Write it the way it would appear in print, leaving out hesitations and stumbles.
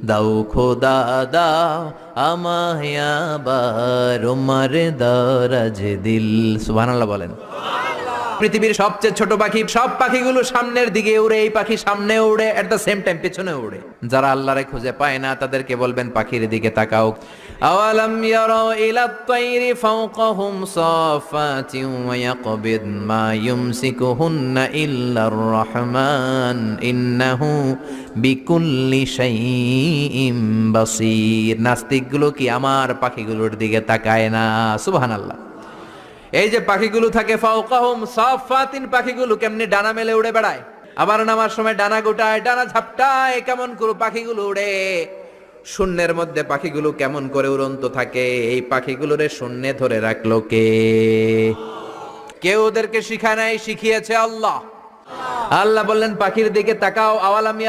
দাও খোদা দাও আমায় আবার উমার দারাজ দিল। সুবহানাল্লাহ বলেন। পৃথিবীর সবচেয়ে ছোট পাখি, সব পাখিগুলো সামনের দিকে উড়ে, এই পাখি সামনে উড়ে, এট দ্য সেম টাইম পেছনে উড়ে। যারা আল্লাহরে খুঁজে পায় না তাদেরকে বলবেন পাখির দিকে তাকাও। আওয়ালাম ইয়ারাউ ইলাত তায়রি ফাওকাহুম সাফাতিন ওয়া ইয়াকবিদ মা ইউমসিকুহুন্না ইল্লার রহমান ইন্নাহু বিকুল্লি শাইইন বাসীর। নাস্তিকগুলো কি আমার পাখিগুলোর দিকে তাকায় না? সুবহানাল্লাহ। এই যে পাখিগুলো থাকে ফাওকাহুম সাফাতিন, পাখিগুলো কেমনে ডানা মেলে উড়ে বেড়ায়, আবার নামার সময় ডানা গোটায়, ডানা ঝাপটায়, কেমন করে পাখিগুলো উড়ে। শূন্যের মধ্যে পাখিগুলো কেমন করে উড়ন্ত থাকে, এই পাখিগুলোরে শূন্যে ধরে রাখলো কে? কেউ ওদেরকে শিখায় নাই, শিখিয়েছে আল্লাহ। আল্লাহ বললেন পাখির দিকে তাকাও। আওয়ালাম ইয়ারা